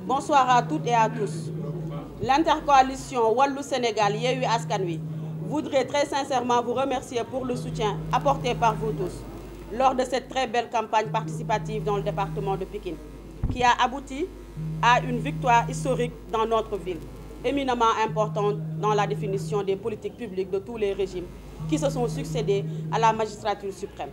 Bonsoir à toutes et à tous. L'intercoalition Wallu Sénégal Yewwi Askan Wi voudrait très sincèrement vous remercier pour le soutien apporté par vous tous lors de cette très belle campagne participative dans le département de Pikine, qui a abouti à une victoire historique dans notre ville, éminemment importante dans la définition des politiques publiques de tous les régimes qui se sont succédés à la magistrature suprême.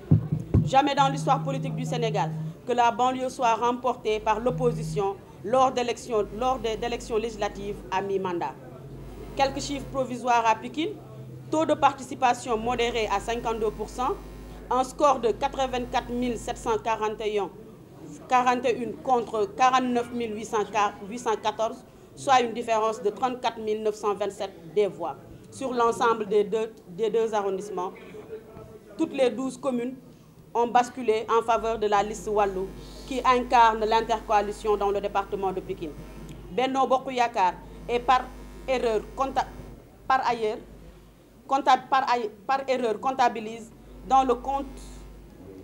Jamais dans l'histoire politique du Sénégal que la banlieue soit remportée par l'opposition lors des élections législatives à mi-mandat. Quelques chiffres provisoires à Pikine: taux de participation modéré à 52%, un score de 84 741 contre 49 814, soit une différence de 34 927 des voix. Sur l'ensemble des deux arrondissements, toutes les 12 communes ont basculé en faveur de la liste Wallu qui incarne l'intercoalition dans le département de Pikine. Benno Bokk Yakaar est par erreur comptabilise dans le compte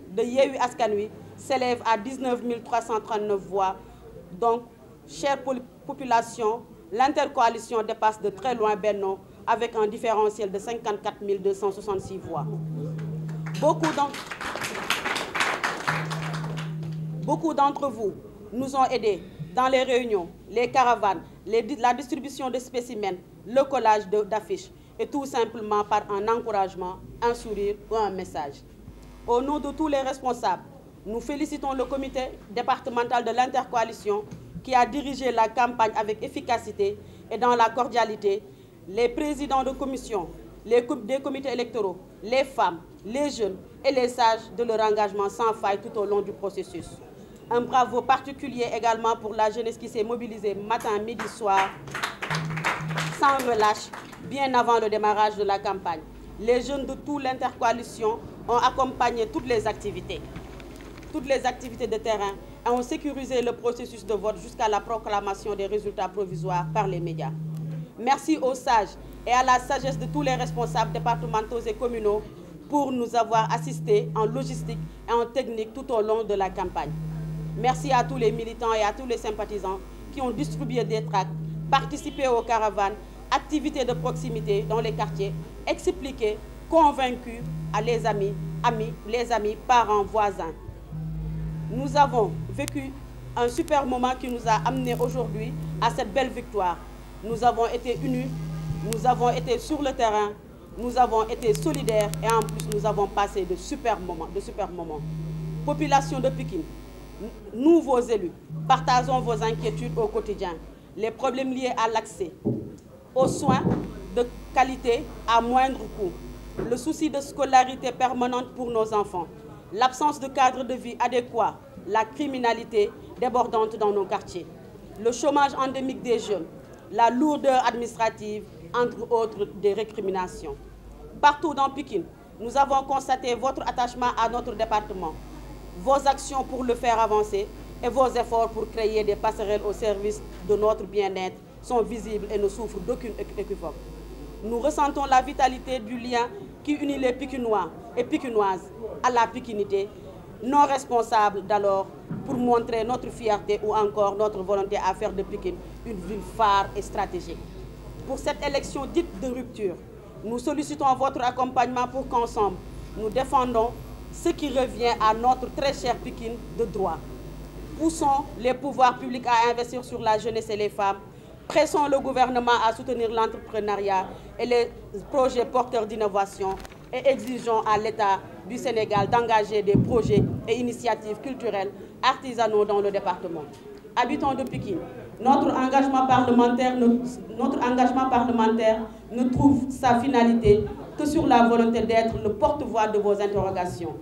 de Yewwi Askan Wi s'élève à 19 339 voix. Donc, chère population, l'intercoalition dépasse de très loin Benno avec un différentiel de 54 266 voix. Beaucoup d'entre vous nous ont aidés dans les réunions, les caravanes, la distribution de spécimens, le collage d'affiches et tout simplement par un encouragement, un sourire ou un message. Au nom de tous les responsables, nous félicitons le comité départemental de l'intercoalition qui a dirigé la campagne avec efficacité et dans la cordialité, les présidents de commission, des comités électoraux, les femmes, les jeunes et les sages de leur engagement sans faille tout au long du processus. Un bravo particulier également pour la jeunesse qui s'est mobilisée matin, midi, soir, sans relâche, bien avant le démarrage de la campagne. Les jeunes de toute l'intercoalition ont accompagné toutes les activités de terrain et ont sécurisé le processus de vote jusqu'à la proclamation des résultats provisoires par les médias. Merci aux sages et à la sagesse de tous les responsables départementaux et communaux pour nous avoir assistés en logistique et en technique tout au long de la campagne. Merci à tous les militants et à tous les sympathisants qui ont distribué des tracts, participé aux caravanes, activités de proximité dans les quartiers, expliqué, convaincu à les amis, parents, voisins. Nous avons vécu un super moment qui nous a amenés aujourd'hui à cette belle victoire. Nous avons été unis, nous avons été sur le terrain, nous avons été solidaires et en plus nous avons passé de super moments. Population de Pikine, nous, vos élus, partageons vos inquiétudes au quotidien. Les problèmes liés à l'accès aux soins de qualité à moindre coût, le souci de scolarité permanente pour nos enfants, l'absence de cadre de vie adéquat, la criminalité débordante dans nos quartiers, le chômage endémique des jeunes, la lourdeur administrative, entre autres des récriminations. Partout dans Pikine, nous avons constaté votre attachement à notre département, vos actions pour le faire avancer et vos efforts pour créer des passerelles au service de notre bien-être sont visibles et ne souffrent d'aucune équivoque. Nous ressentons la vitalité du lien qui unit les Pikinois et Pikinoises à la pikinité, non responsables d'alors pour montrer notre fierté ou encore notre volonté à faire de Pikine une ville phare et stratégique. Pour cette élection dite de rupture, nous sollicitons votre accompagnement pour qu'ensemble, nous défendons ce qui revient à notre très cher Pikine de droit. Poussons les pouvoirs publics à investir sur la jeunesse et les femmes. Pressons le gouvernement à soutenir l'entrepreneuriat et les projets porteurs d'innovation et exigeons à l'État du Sénégal d'engager des projets et initiatives culturelles, artisanaux dans le département. Habitants de Pikine, notre engagement parlementaire ne trouve sa finalité que sur la volonté d'être le porte-voix de vos interrogations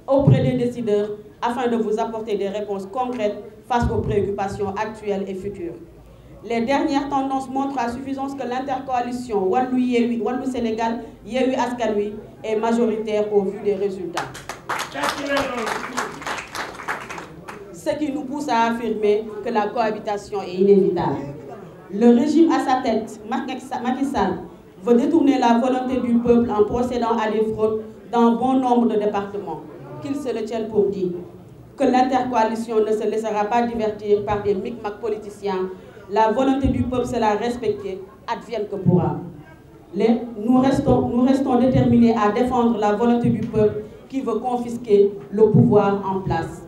auprès des décideurs afin de vous apporter des réponses concrètes face aux préoccupations actuelles et futures. Les dernières tendances montrent à suffisance que l'intercoalition Wallu Sénégal Yewwi Askan Wi est majoritaire au vu des résultats. Ce qui nous pousse à affirmer que la cohabitation est inévitable. Le régime à sa tête, Macky Sall, veut détourner la volonté du peuple en procédant à des fraudes dans bon nombre de départements, qu'ils se le tiennent pour dit. que l'intercoalition ne se laissera pas divertir par des micmacs politiciens. La volonté du peuple sera respectée, advienne que pourra. Nous restons déterminés à défendre la volonté du peuple qui veut confisquer le pouvoir en place.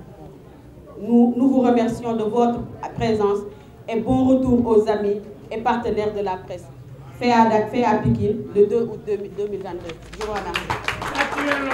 Nous vous remercions de votre présence et bon retour aux amis et partenaires de la presse. Fait à Pikine le 2 août 2022. Je vous remercie.